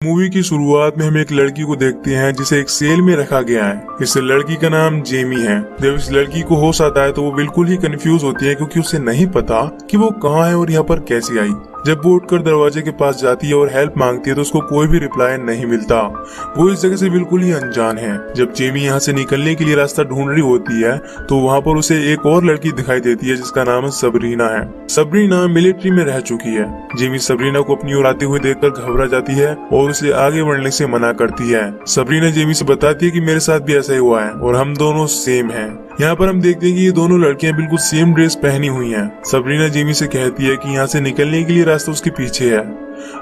Movie की शुरुआत में हम एक लड़की को देखते हैं जिसे एक सेल में रखा गया है। इस लड़की का नाम जेमी है। जब इस लड़की को होश आता है तो वो बिल्कुल ही कंफ्यूज होती है क्योंकि उसे नहीं पता कि वो कहाँ है और यहाँ पर कैसे आई। जब वो उठकर दरवाजे के पास जाती है और हेल्प मांगती है तो उसको कोई भी रिप्लाई नहीं मिलता। वो इस जगह से बिल्कुल ही अनजान है। जब जेमी यहाँ से निकलने के लिए रास्ता ढूंढ रही होती है तो वहाँ पर उसे एक और लड़की दिखाई देती है जिसका नाम सबरीना है। सबरीना मिलिट्री में रह चुकी है। जेमी सबरीना को अपनी ओर आते हुए देखकर घबरा जाती है और उसे आगे बढ़ने से मना करती है। सबरीना जेमी से बताती है कि मेरे साथ भी ऐसा ही हुआ है और हम दोनों सेम हैं। यहाँ पर हम देखते हैं कि ये दोनों लड़कियां बिल्कुल सेम ड्रेस पहनी हुई हैं। सबरीना जेमी से कहती है कि यहाँ से निकलने के लिए रास्ता उसके पीछे है।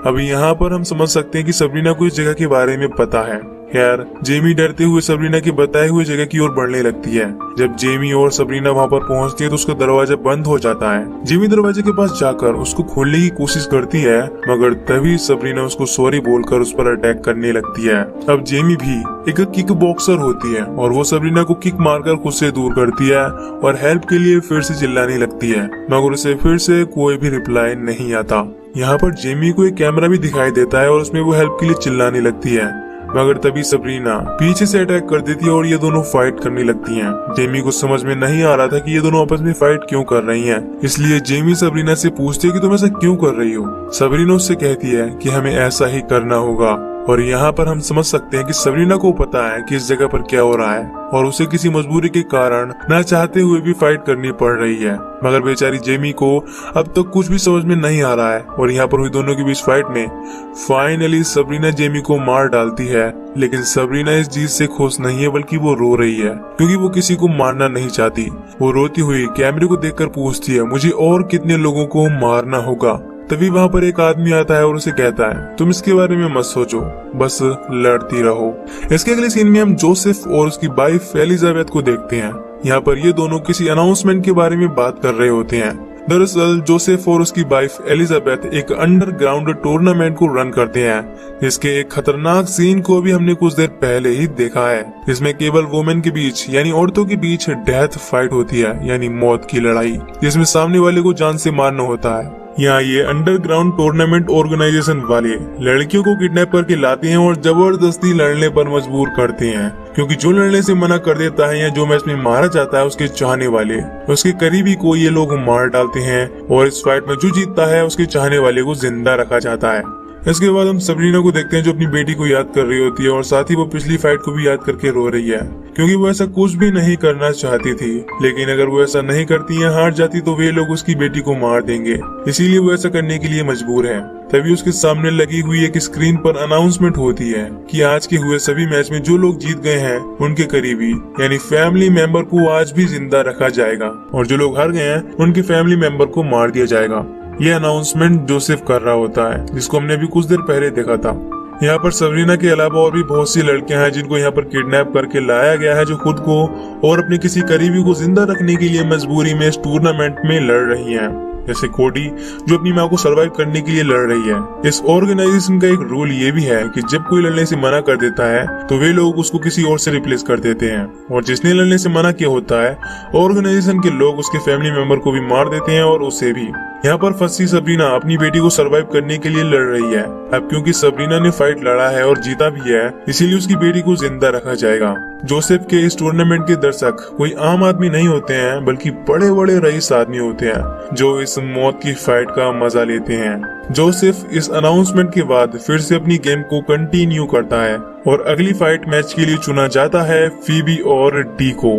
अभी यहाँ पर हम समझ सकते हैं कि सबरीना को इस जगह के बारे में पता है। खैर, जेमी डरते हुए सबरीना के बताए हुए जगह की ओर बढ़ने लगती है। जब जेमी और सबरीना वहाँ पर पहुँचती है तो उसका दरवाजा बंद हो जाता है। जेमी दरवाजे के पास जाकर उसको खोलने की कोशिश करती है मगर तभी सबरीना उसको सॉरी बोलकर उस पर अटैक करने लगती है। अब जेमी भी एक किक बॉक्सर होती है और वो सबरीना को किक मारकर खुद से दूर करती है और हेल्प के लिए फिर से चिल्लाने लगती है मगर उसे फिर से कोई भी रिप्लाई नहीं आता। यहाँ पर जेमी को एक कैमरा भी दिखाई देता है और उसमें वो हेल्प के लिए चिल्लाने लगती है मगर तभी सबरीना पीछे से अटैक कर देती है और ये दोनों फाइट करने लगती हैं। जेमी को समझ में नहीं आ रहा था कि ये दोनों आपस में फाइट क्यों कर रही हैं। इसलिए जेमी सबरीना से पूछती है कि तुम ऐसा क्यों कर रही हो। सबरीना उससे कहती है कि हमें ऐसा ही करना होगा और यहाँ पर हम समझ सकते हैं कि सबरीना को पता है कि इस जगह पर क्या हो रहा है और उसे किसी मजबूरी के कारण न चाहते हुए भी फाइट करनी पड़ रही है। मगर बेचारी जेमी को अब तक कुछ भी समझ में नहीं आ रहा है और यहाँ पर हुई दोनों के बीच फाइट में फाइनली सबरीना जेमी को मार डालती है। लेकिन सबरीना इस जीत से खुश नहीं है बल्कि वो रो रही है क्योंकि वो किसी को मारना नहीं चाहती। वो रोती हुई कैमरे को देखकर पूछती है मुझे और कितने लोगों को मारना होगा। तभी वहाँ पर एक आदमी आता है और उसे कहता है तुम इसके बारे में मत सोचो, बस लड़ती रहो। इसके अगले सीन में हम जोसेफ और उसकी वाइफ एलिजाबेथ को देखते हैं। यहाँ पर ये दोनों किसी अनाउंसमेंट के बारे में बात कर रहे होते हैं। दरअसल जोसेफ और उसकी वाइफ एलिजाबेथ एक अंडरग्राउंड टूर्नामेंट को रन करते हैं जिसके एक खतरनाक सीन को भी हमने कुछ देर पहले ही देखा है। इसमें केवल वुमेन के बीच यानी औरतों के बीच डेथ फाइट होती है यानी मौत की लड़ाई, जिसमें सामने वाले को जान से मारना होता है। यहाँ ये अंडरग्राउंड टूर्नामेंट ऑर्गेनाइजेशन वाले लड़कियों को किडनैप करके लाते हैं और जबरदस्ती लड़ने पर मजबूर करते हैं क्योंकि जो लड़ने से मना कर देता है या जो मैच में मारा जाता है उसके चाहने वाले उसके करीबी को ये लोग मार डालते हैं और इस फाइट में जो जीतता है उसके चाहने वाले को जिंदा रखा जाता है। इसके बाद हम सबरीना को देखते हैं जो अपनी बेटी को याद कर रही होती है और साथ ही वो पिछली फाइट को भी याद करके रो रही है क्योंकि वो ऐसा कुछ भी नहीं करना चाहती थी। लेकिन अगर वो ऐसा नहीं करती या हार जाती तो वे लोग उसकी बेटी को मार देंगे, इसीलिए वो ऐसा करने के लिए मजबूर है। तभी उसके सामने लगी हुई एक स्क्रीन पर अनाउंसमेंट होती है कि आज के हुए सभी मैच में जो लोग जीत गए हैं उनके करीबी यानी फैमिली मेंबर को आज भी जिंदा रखा जाएगा और जो लोग हार गए हैं उनके फैमिली मेंबर को मार दिया जाएगा। ये अनाउंसमेंट जोसेफ कर रहा होता है जिसको हमने अभी कुछ देर पहले देखा था। यहाँ पर सबरीना के अलावा और भी बहुत सी लड़कियां हैं जिनको यहाँ पर किडनैप करके लाया गया है जो खुद को और अपने किसी करीबी को जिंदा रखने के लिए मजबूरी में इस टूर्नामेंट में लड़ रही हैं। जैसे कोडी जो अपनी माँ को सरवाइव करने के लिए लड़ रही है। इस ऑर्गेनाइजेशन का एक रूल ये भी है कि जब कोई लड़ने से मना कर देता है तो वे लोग उसको किसी और से रिप्लेस कर देते हैं और जिसने लड़ने से मना किया होता है ऑर्गेनाइजेशन के लोग उसके फैमिली मेंबर को भी मार देते हैं और उसे भी। यहाँ पर फंसी सबरीना अपनी बेटी को सरवाइव करने के लिए लड़ रही है। अब क्योंकि सबरीना ने फाइट लड़ा है और जीता भी है इसीलिए उसकी बेटी को जिंदा रखा जाएगा। जोसेफ के इस टूर्नामेंट के दर्शक कोई आम आदमी नहीं होते हैं बल्कि बड़े बड़े रईस आदमी होते हैं जो इस मौत की फाइट का मजा लेते हैं। जोसेफ इस अनाउंसमेंट के बाद फिर से अपनी गेम को कंटिन्यू करता है और अगली फाइट मैच के लिए चुना जाता है फीबी और डी को।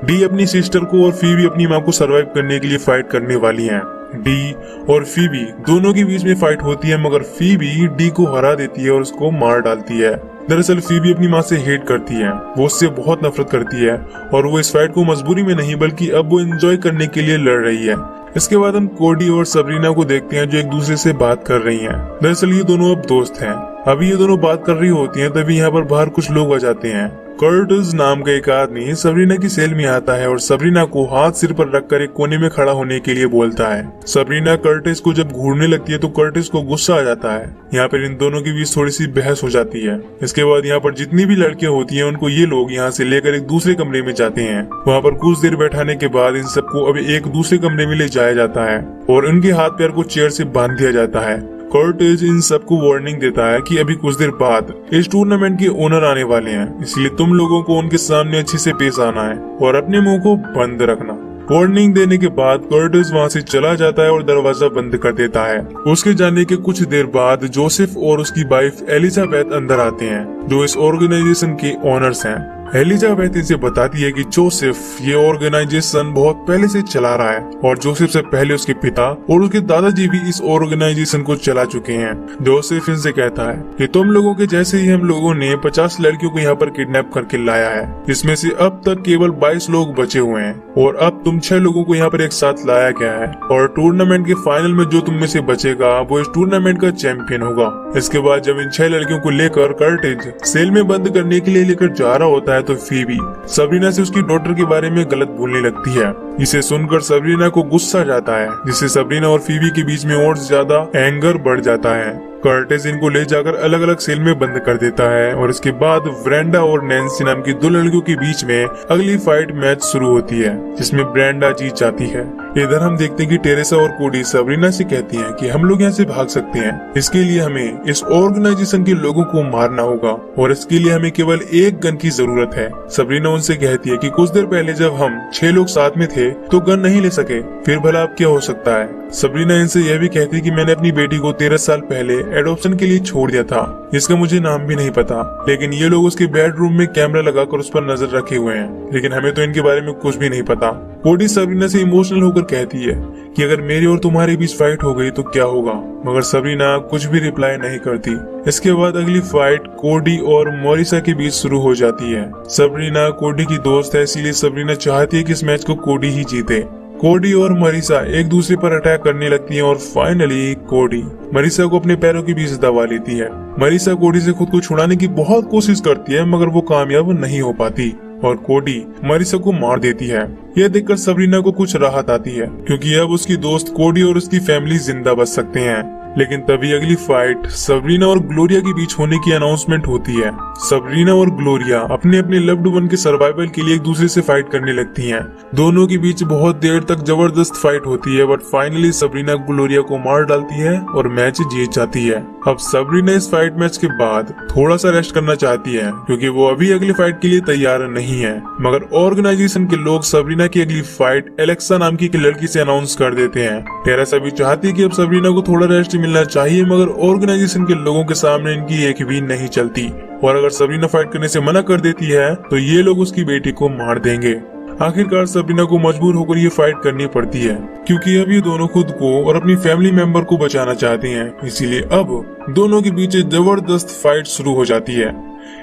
डी अपनी सिस्टर को और फीबी अपनी माँ को सरवाइव करने के लिए फाइट करने वाली हैं। डी और फीबी दोनों के बीच में फाइट होती है मगर फीबी डी को हरा देती है और उसको मार डालती है। दरअसल फीबी अपनी माँ से हेट करती है, वो उससे बहुत नफरत करती है और वो इस फाइट को मजबूरी में नहीं बल्कि अब वो एंजॉय करने के लिए लड़ रही है। इसके बाद हम कोडी और सबरीना को देखते हैं जो एक दूसरे से बात कर रही हैं। दरअसल ये दोनों अब दोस्त हैं। अभी ये दोनों बात कर रही होती हैं तभी यहाँ पर बाहर कुछ लोग आ जाते हैं। कर्टिस नाम का एक आदमी सबरीना की सेल में आता है और सबरीना को हाथ सिर पर रखकर एक कोने में खड़ा होने के लिए बोलता है। सबरीना कर्टिस को जब घूरने लगती है तो कर्टिस को गुस्सा आ जाता है। यहाँ पर इन दोनों के बीच थोड़ी सी बहस हो जाती है। इसके बाद यहाँ पर जितनी भी लड़कियां होती हैं उनको ये लोग यहाँ से लेकर एक दूसरे कमरे में जाते हैं। वहाँ पर कुछ देर बैठाने के बाद इन सबको अब एक दूसरे कमरे में ले जाया जाता है और उनके हाथ पैर को चेयर से बांध दिया जाता है। कर्टिस इन सबको वार्निंग देता है कि अभी कुछ देर बाद इस टूर्नामेंट के ओनर आने वाले हैं, इसलिए तुम लोगों को उनके सामने अच्छे से पेश आना है और अपने मुंह को बंद रखना। वार्निंग देने के बाद कर्टिस वहां से चला जाता है और दरवाजा बंद कर देता है। उसके जाने के कुछ देर बाद जोसेफ और उसकी वाइफ एलिजाबेथ अंदर आते हैं, जो इस ऑर्गेनाइजेशन के ओनर्स हैं। एलिजाबेथ इसे बताती है कि जोसेफ ये ऑर्गेनाइजेशन बहुत पहले से चला रहा है और जोसेफ से पहले उसके पिता और उसके दादाजी भी इस ऑर्गेनाइजेशन को चला चुके हैं। जोसेफ इनसे कहता है कि तुम लोगों के जैसे ही हम लोगों ने 50 लड़कियों को यहाँ पर किडनैप करके लाया है, जिसमें से अब तक केवल 22 लोग बचे हुए हैं और अब तुम 6 लोगों को यहाँ पर एक साथ लाया गया है और टूर्नामेंट के फाइनल में जो तुम में से बचेगा वो इस टूर्नामेंट का चैंपियन होगा। इसके बाद जब इन 6 लड़कियों को लेकर कर्टिस सेल में बंद करने के लिए लेकर जा रहा होता है तो फीबी सबरीना से उसकी डॉटर के बारे में गलत बोलने लगती है। इसे सुनकर सबरीना को गुस्सा जाता है, जिससे सबरीना और फीबी के बीच में और ज्यादा एंगर बढ़ जाता है। कर्टिस इनको ले जाकर अलग अलग सेल में बंद कर देता है और इसके बाद ब्रेंडा और नैन्सी नाम की 2 लड़कियों के बीच में अगली फाइट मैच शुरू होती है, जिसमें ब्रेंडा जीत जाती है। इधर हम देखते हैं कि टेरेसा और कोडी सबरीना से कहती हैं कि हम लोग यहाँ से भाग सकते हैं, इसके लिए हमें इस ऑर्गेनाइजेशन के लोगों को मारना होगा और इसके लिए हमें केवल एक गन की जरूरत है। सबरीना उनसे कहती है कि कुछ देर पहले जब हम 6 लोग साथ में थे तो गन नहीं ले सके, फिर भला अब क्या हो सकता है। सबरीना इनसे यह भी कहती है कि मैंने अपनी बेटी को 13 साल पहले एडॉप्शन के लिए छोड़ दिया था, इसका मुझे नाम भी नहीं पता, लेकिन ये लोग उसके बेडरूम में कैमरा लगाकर उस पर नजर रखे हुए हैं, लेकिन हमें तो इनके बारे में कुछ भी नहीं पता। कोडी सबरीना से इमोशनल होकर कहती है कि अगर मेरी और तुम्हारे बीच फाइट हो गई तो क्या होगा, मगर सबरीना कुछ भी रिप्लाई नहीं करती। इसके बाद अगली फाइट कोडी और मोरिसा के बीच शुरू हो जाती है। सबरीना कोडी की दोस्त है, इसीलिए सबरीना चाहती है कि इस मैच को कोडी ही जीते। कोडी और मरीसा एक दूसरे पर अटैक करने लगती हैं और फाइनली कोडी मरीसा को अपने पैरों के बीच दबा लेती है। मरीसा कोडी से खुद को छुड़ाने की बहुत कोशिश करती है, मगर वो कामयाब नहीं हो पाती और कोडी मरीसा को मार देती है। यह देखकर सबरीना को कुछ राहत आती है, क्योंकि अब उसकी दोस्त कोडी और उसकी फैमिली जिंदा बच सकते हैं। लेकिन तभी अगली फाइट सबरीना और ग्लोरिया के बीच होने की अनाउंसमेंट होती है। सबरीना और ग्लोरिया अपने अपने लव्ड वन के सर्वाइवल के लिए एक दूसरे से फाइट करने लगती हैं। दोनों के बीच बहुत देर तक जबरदस्त फाइट होती है, बट फाइनली सबरीना ग्लोरिया को मार डालती है और मैच जीत जाती है। अब सबरीना इस फाइट मैच के बाद थोड़ा सा रेस्ट करना चाहती है, क्योंकि वो अभी अगली फाइट के लिए तैयार नहीं है। मगर ऑर्गेनाइजेशन के लोग सबरीना की अगली फाइट एलेक्सा नाम की लड़की से अनाउंस कर देते हैं। टेरेसा भी चाहती है कि अब सबरीना को थोड़ा रेस्ट मिलना चाहिए, मगर ऑर्गेनाइजेशन के लोगों के सामने इनकी एक भी नहीं चलती और अगर सबरीना फाइट करने से मना कर देती है तो ये लोग उसकी बेटी को मार देंगे। आखिरकार सबरीना को मजबूर होकर ये फाइट करनी पड़ती है, क्योंकि अब ये दोनों खुद को और अपनी फैमिली मेंबर को बचाना चाहते हैं। इसीलिए अब दोनों के बीच जबरदस्त फाइट शुरू हो जाती है।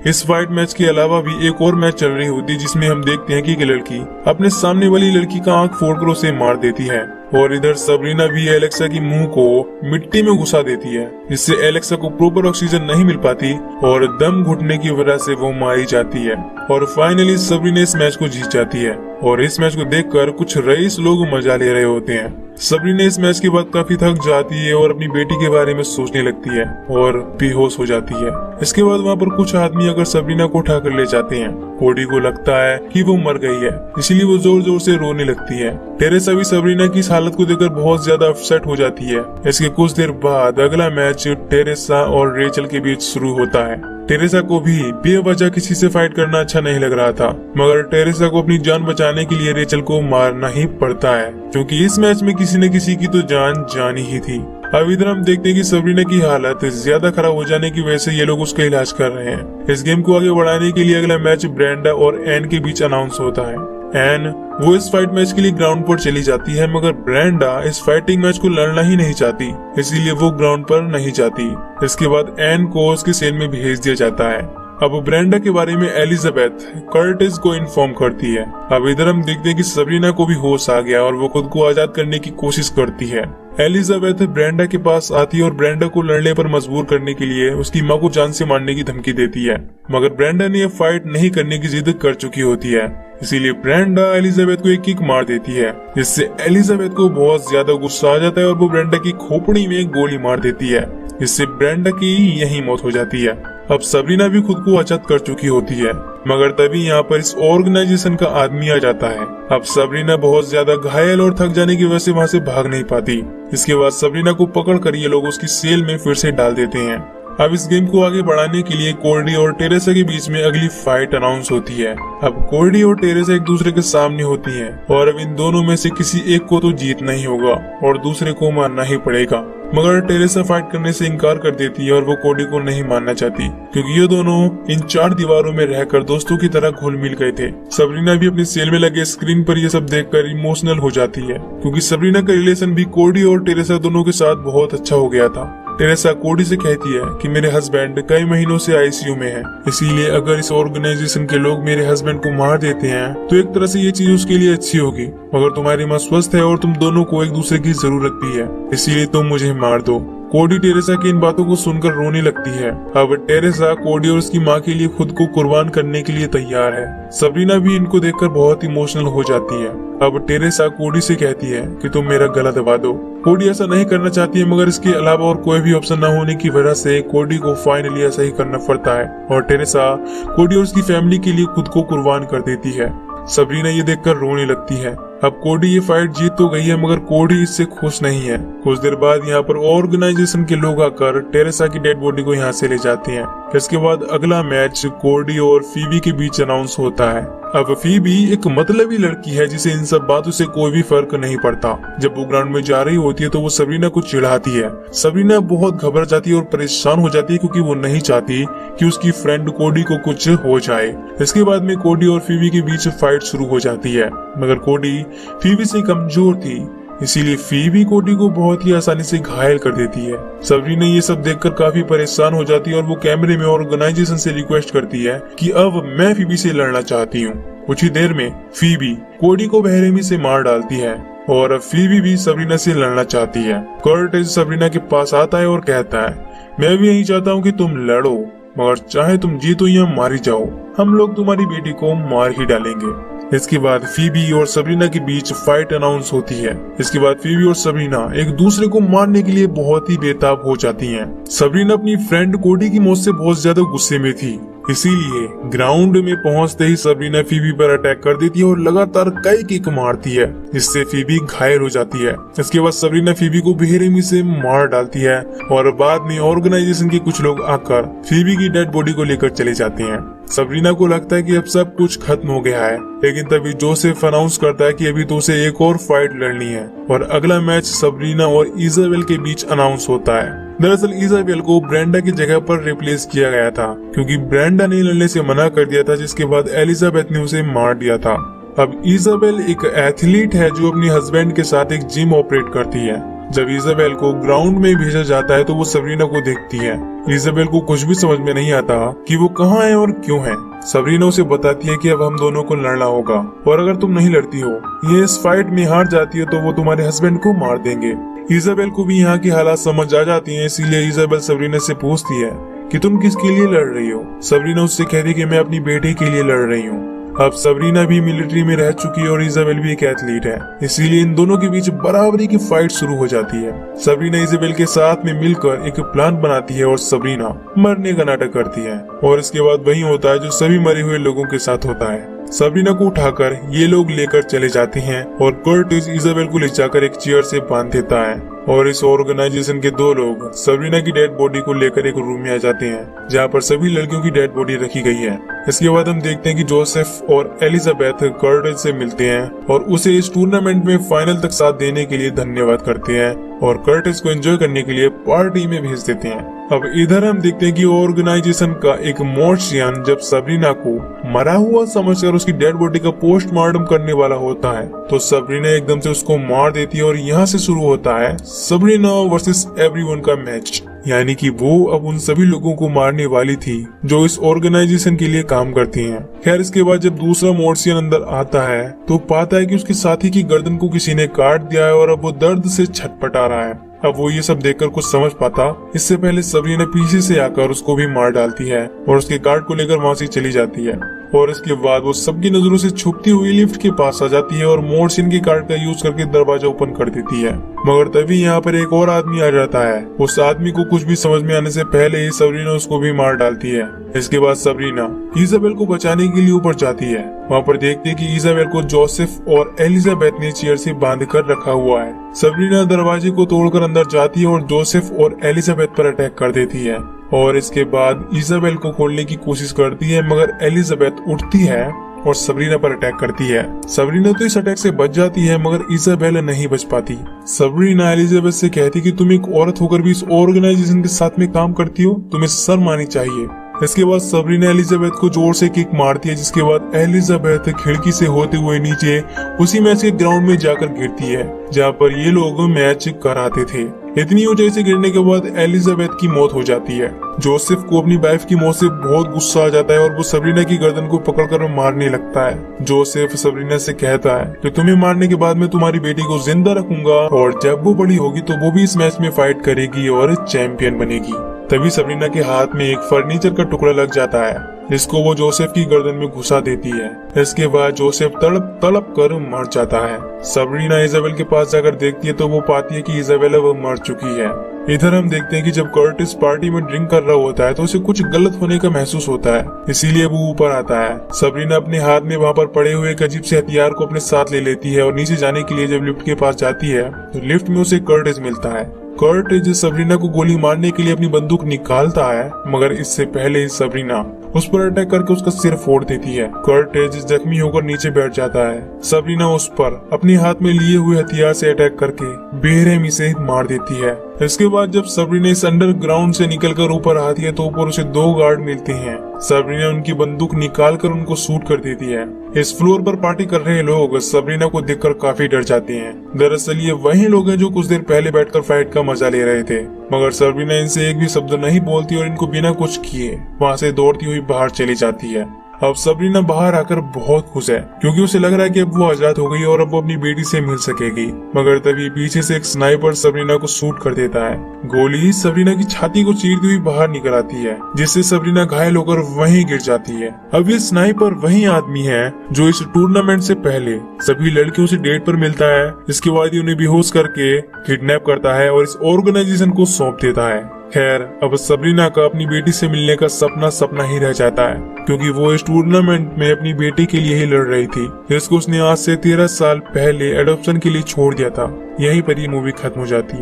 इस फाइट मैच के अलावा भी एक और मैच चल रही होती है, जिसमें हम देखते हैं कि एक लड़की अपने सामने वाली लड़की का आंख फोड़कर उसे मार देती है और इधर सबरीना भी एलेक्सा की मुंह को मिट्टी में घुसा देती है, जिससे एलेक्सा को प्रॉपर ऑक्सीजन नहीं मिल पाती और दम घुटने की वजह से वो मारी जाती है। और फाइनली सबरीना इस मैच को जीत जाती है और इस मैच को देखकर कुछ रईस लोग मजा ले रहे होते हैं। सबरीना इस मैच के बाद काफी थक जाती है और अपनी बेटी के बारे में सोचने लगती है और बेहोश हो जाती है। इसके बाद वहाँ पर कुछ आदमी अगर सबरीना को उठा कर ले जाते हैं। कोडी को लगता है कि वो मर गई है, इसीलिए वो जोर जोर से रोने लगती है। टेरेसा भी सबरीना की इस हालत को देखकर बहुत ज्यादा अपसेट हो जाती है। इसके कुछ देर बाद अगला मैच टेरेसा और रेचल के बीच शुरू होता है। टेरेसा को भी बेवजह किसी से फाइट करना अच्छा नहीं लग रहा था, मगर टेरेसा को अपनी जान बचाने के लिए रेचल को मारना ही पड़ता है, क्योंकि इस मैच में किसी न किसी की तो जान जानी ही थी। अब इधर हम देखते हैं कि सबरीना की हालत ज्यादा खराब हो जाने की वजह से ये लोग उसका इलाज कर रहे हैं। इस गेम को आगे बढ़ाने के लिए अगला मैच ब्रेंडा और एन के बीच अनाउंस होता है। एन वो इस फाइट मैच के लिए ग्राउंड पर चली जाती है, मगर ब्रेंडा इस फाइटिंग मैच को लड़ना ही नहीं चाहती, इसीलिए वो ग्राउंड पर नहीं जाती। इसके बाद एन को उसके सेल में भेज दिया जाता है। अब ब्रेंडा के बारे में एलिजाबेथ कर्टिस को इन्फॉर्म करती है। अब इधर हम देखते हैं कि सबरीना को भी होश आ गया और वो खुद को आजाद करने की कोशिश करती है। एलिजाबेथ ब्रेंडा के पास आती है और ब्रेंडा को लड़ने पर मजबूर करने के लिए उसकी माँ को जान से मारने की धमकी देती है, मगर ब्रेंडा ने फाइट नहीं करने की जिद कर चुकी होती है। इसीलिए ब्रेंडा एलिजाबेथ को एक किक मार देती है, जिससे एलिजाबेथ को बहुत ज्यादा गुस्सा आ जाता है और वो ब्रेंडा की खोपड़ी में एक गोली मार देती है, जिससे ब्रेंडा की यही मौत हो जाती है। अब सबरीना भी खुद को अचेत कर चुकी होती है। मगर तभी यहाँ पर इस ऑर्गेनाइजेशन का आदमी आ जाता है। अब सबरीना बहुत ज्यादा घायल और थक जाने की वजह से वहाँ से भाग नहीं पाती। इसके बाद सबरीना को पकड़ कर ये लोग उसकी सेल में फिर से डाल देते हैं। अब इस गेम को आगे बढ़ाने के लिए कोर्डी और टेरेसा के बीच में अगली फाइट अनाउंस होती है। अब कोर्डी और टेरेसा एक दूसरे के सामने होती हैं और अब इन दोनों में से किसी एक को तो जीतना ही होगा और दूसरे को मारना ही पड़ेगा। मगर टेरेसा फाइट करने से इनकार कर देती है और वो कोर्डी को नहीं मानना चाहती, क्योंकि ये दोनों इन 4 दीवारों में रहकर दोस्तों की तरह घुल मिल गए थे। सबरीना भी अपनी सेल में लगे स्क्रीन पर ये सब देखकर इमोशनल हो जाती है, क्योंकि सबरीना का रिलेशन भी कोर्डी और टेरेसा दोनों के साथ बहुत अच्छा हो गया था। टेरेसा कोर्डी से कहती है कि मेरे हस्बैंड कई महीनों से आईसीयू में हैं, इसीलिए अगर इस ऑर्गेनाइजेशन के लोग मेरे हस्बैंड को मार देते हैं तो एक तरह से ये चीज उसके लिए अच्छी होगी, मगर तुम्हारी माँ स्वस्थ है और तुम दोनों को एक दूसरे की जरूरत भी है, इसीलिए तुम मुझे मार दो। कोर्डी टेरेसा की इन बातों को सुनकर रोने लगती है। अब टेरेसा कोर्डी और उसकी माँ के लिए खुद को कुर्बान करने के लिए तैयार है। सबरीना भी इनको देखकर बहुत इमोशनल हो जाती है। अब टेरेसा कोर्डी से कहती है कि तुम मेरा गला दबा दो। कोर्डी ऐसा नहीं करना चाहती है, मगर इसके अलावा और कोई भी ऑप्शन न होने की वजह से कोर्डी को फाइनली ऐसा ही करना पड़ता है और टेरेसा कोर्डी और उसकी फैमिली के लिए खुद को कुर्बान कर देती है। सबरीना ये देखकर रोने लगती है। अब कोर्डी ये फाइट जीत तो गई है, मगर कोर्डी इससे खुश नहीं है। कुछ देर बाद यहाँ पर ऑर्गेनाइजेशन के लोग आकर टेरेसा की डेड बॉडी को यहाँ से ले जाते हैं। इसके बाद अगला मैच कोर्डी और फीबी के बीच अनाउंस होता है। अब फीबी एक मतलबी लड़की है जिसे इन सब बातों से कोई भी फर्क नहीं पड़ता। जब वो ग्राउंड में जा रही होती है तो वो सबरीना को चिढ़ाती है। सबरीना बहुत घबरा जाती है और परेशान हो जाती है, क्योंकि वो नहीं चाहती कि उसकी फ्रेंड कोर्डी को कुछ हो जाए। इसके बाद में कोर्डी और फीबी के बीच फाइट शुरू हो जाती है, मगर कोर्डी फीबी से कमजोर थी, इसीलिए फीबी कोर्डी को बहुत ही आसानी से घायल कर देती है। सबरीना ये सब देखकर काफी परेशान हो जाती है और वो कैमरे में ऑर्गेनाइजेशन से रिक्वेस्ट करती है कि अब मैं फीबी से लड़ना चाहती हूँ। कुछ ही देर में फीबी कोर्डी को बेरहमी से मार डालती है और अब फीबी भी सबरीना से लड़ना चाहती है। कर्टिस सबरीना के पास आता है और कहता है, मैं भी यही चाहता हूँ कि तुम लड़ो, मगर चाहे तुम जीतो या मारी जाओ, हम लोग तुम्हारी बेटी को मार ही डालेंगे। इसके बाद फीबी और सबरीना के बीच फाइट अनाउंस होती है। इसके बाद फीबी और सबरीना एक दूसरे को मारने के लिए बहुत ही बेताब हो जाती हैं। सबरीना अपनी फ्रेंड कोर्डी की मौत से बहुत ज्यादा गुस्से में थी, इसीलिए ग्राउंड में पहुंचते ही सबरीना फीबी पर अटैक कर देती है और लगातार कई किक मारती है, जिससे फीबी घायल हो जाती है। इसके बाद सबरीना फीबी को बेरहमी से मार डालती है और बाद में ऑर्गेनाइजेशन के कुछ लोग आकर फीबी की डेड बॉडी को लेकर चले जाते हैं। सबरीना को लगता है कि अब सब कुछ खत्म हो गया है, लेकिन तभी जोसेफ अनाउंस करता है कि अभी तो उसे एक और फाइट लड़नी है और अगला मैच सबरीना और इजाबेल के बीच अनाउंस होता है। दरअसल इजाबेल को ब्रेंडा की जगह पर रिप्लेस किया गया था, क्योंकि ब्रेंडा ने लड़ने से मना कर दिया था, जिसके बाद एलिजाबेथ ने उसे मार दिया था। अब इजाबेल एक एथलीट है जो अपने हस्बैंड के साथ एक जिम ऑपरेट करती है। जब इजाबेल को ग्राउंड में भेजा जाता है तो वो सबरीना को देखती है। इजाबेल को कुछ भी समझ में नहीं आता कि वो कहाँ है और क्यों है। सबरीना उसे बताती है कि अब हम दोनों को लड़ना होगा और अगर तुम नहीं लड़ती हो, ये इस फाइट में हार जाती हो, तो वो तुम्हारे हस्बैंड को मार देंगे। इजाबेल को भी यहाँ की हालात समझ आ जाती है, इसीलिए इजाबेल सबरीना से पूछती है कि तुम किसके लिए लड़ रही हो। सबरीना उससे कहती है कि मैं अपनी बेटी के लिए लड़ रही हूँ। अब सबरीना भी मिलिट्री में रह चुकी है और इजाबेल भी एक एथलीट है, इसीलिए इन दोनों के बीच बराबरी की फाइट शुरू हो जाती है। सबरीना इजाबेल के साथ में मिलकर एक प्लान बनाती है और सबरीना मरने का नाटक करती है और इसके बाद वही होता है जो सभी मरे हुए लोगों के साथ होता है। सबरीना को उठाकर ये लोग लेकर चले जाते हैं और कर्टिस इजाबेल को ले जाकर एक चेयर से बांध देता है और इस ऑर्गेनाइजेशन के 2 लोग सबरीना की डेड बॉडी को लेकर एक रूम में आ जाते हैं, जहाँ पर सभी लड़कियों की डेड बॉडी रखी गई है। इसके बाद हम देखते हैं कि जोसेफ और एलिजाबेथ कर्टिस से मिलते हैं और उसे इस टूर्नामेंट में फाइनल तक साथ देने के लिए धन्यवाद करते हैं और कर्टिस को एंजॉय करने के लिए पार्टी में भेज देते हैं। अब इधर हम देखते हैं कि ऑर्गेनाइजेशन का एक मार्शियन जब सबरीना को मरा हुआ समझकर उसकी डेड बॉडी का पोस्टमार्टम करने वाला होता है, तो सबरीना एकदम से उसको मार देती है और यहाँ से शुरू होता है सबरीना वर्सेस एवरीवन का मैच। यानी कि वो अब उन सभी लोगों को मारने वाली थी जो इस ऑर्गेनाइजेशन के लिए काम करती हैं। खैर, इसके बाद जब दूसरा मार्शियन अंदर आता है तो पाता है कि उसके साथी की गर्दन को किसी ने काट दिया है और अब वो दर्द से छटपटा रहा है। अब वो ये सब देखकर कुछ समझ पाता, इससे पहले सबरीना पीछे से आकर उसको भी मार डालती है और उसके कार्ड को लेकर वहाँ से चली जाती है। और इसके बाद वो सबकी नजरों से छुपती हुई लिफ्ट के पास आ जाती है और मोर्सिन कार्ड का यूज करके दरवाजा ओपन कर देती है। मगर तभी यहाँ पर एक और आदमी आ जाता है। उस आदमी को कुछ भी समझ में आने से पहले ही सबरीना उसको भी मार डालती है। इसके बाद सबरीना इजाबेल को बचाने के लिए ऊपर जाती है। वहाँ पर देखती है कि इजाबेल को जोसेफ और एलिजाबेथ ने चेयर से बांध कर रखा हुआ है। सबरीना दरवाजे को तोड़कर अंदर जाती है और जोसेफ और एलिजाबेथ पर अटैक कर देती है और इसके बाद इजाबेल को खोलने की कोशिश करती है, मगर एलिजाबेथ उठती है और सबरीना पर अटैक करती है। सबरीना तो इस अटैक से बच जाती है, मगर इजाबेल नहीं बच पाती। सबरीना एलिजाबेथ से कहती कि तुम एक औरत होकर भी इस ऑर्गेनाइजेशन के साथ में काम करती हो, तुम्हें शर्म आनी चाहिए। इसके बाद सबरीना एलिजाबेथ को जोर से किक मारती है, जिसके बाद एलिजाबेथ खिड़की से होते हुए नीचे उसी मैच के ग्राउंड में जाकर गिरती है जहाँ पर ये लोग मैच कराते थे। इतनी ऊंचाई से गिरने के बाद एलिजाबेथ की मौत हो जाती है। जोसेफ को अपनी वाइफ की मौत से बहुत गुस्सा आ जाता है और वो सबरीना की गर्दन को पकड़कर मारने लगता है। जोसेफ सबरीना से कहता है कि तुम्हें मारने के बाद मैं तुम्हारी बेटी को जिंदा रखूंगा और जब वो बड़ी होगी तो वो भी इस मैच में फाइट करेगी और चैंपियन बनेगी। तभी सबरीना के हाथ में एक फर्नीचर का टुकड़ा लग जाता है, जिसको वो जोसेफ की गर्दन में घुसा देती है। इसके बाद जोसेफ तड़प तड़प कर मर जाता है। सबरीना इजाबेल के पास जाकर देखती है तो वो पाती है कि इजाबेल अब मर चुकी है। इधर हम देखते हैं कि जब कर्टिस पार्टी में ड्रिंक कर रहा होता है तो उसे कुछ गलत होने का महसूस होता है, इसीलिए वो ऊपर आता है। सबरीना अपने हाथ में वहाँ पर पड़े हुए एक अजीब से हथियार को अपने साथ ले लेती है और नीचे जाने के लिए जब लिफ्ट के पास जाती है तो लिफ्ट में उसे कर्टिस मिलता है। कर्टिस सबरीना को गोली मारने के लिए अपनी बंदूक निकालता है, मगर इससे पहले ही सबरीना उस पर अटैक करके उसका सिर फोड़ देती है। कर्टिस जख्मी होकर नीचे बैठ जाता है। सबरीना उस पर अपने हाथ में लिए हुए हथियार से अटैक करके बेरहमी से मार देती है। इसके बाद जब सबरीना इस अंडरग्राउंड से निकलकर ऊपर आती है तो ऊपर उसे 2 गार्ड मिलते हैं। सबरीना उनकी बंदूक निकालकर उनको शूट कर देती है। इस फ्लोर पर पार्टी कर रहे लोग सबरीना को देखकर काफी डर जाते हैं। दरअसल ये वही लोग हैं जो कुछ देर पहले बैठकर फाइट का मजा ले रहे थे, मगर सबरीना इनसे एक भी शब्द नहीं बोलती और इनको बिना कुछ किए वहाँ से दौड़ती हुई बाहर चली जाती है। अब सबरीना बाहर आकर बहुत खुश है क्योंकि उसे लग रहा है कि अब वो आजाद हो गई और अब वो अपनी बेटी से मिल सकेगी। मगर तभी पीछे से एक स्नाइपर सबरीना को शूट कर देता है। गोली सबरीना की छाती को चीरती हुई बाहर निकल आती है, जिससे सबरीना घायल होकर वहीं गिर जाती है। अब ये स्नाइपर वही आदमी है जो इस टूर्नामेंट से पहले सभी लड़कियों से डेट पर मिलता है। इसके बाद उन्हें बेहोश करके किडनैप करता है और इस ऑर्गेनाइजेशन को सौंप देता है। खैर, अब सबरीना का अपनी बेटी से मिलने का सपना ही रह जाता है, क्योंकि वो इस टूर्नामेंट में अपनी बेटी के लिए ही लड़ रही थी, जिसको उसने आज से 13 साल पहले एडॉप्शन के लिए छोड़ दिया था। यहीं पर ये मूवी खत्म हो जाती है।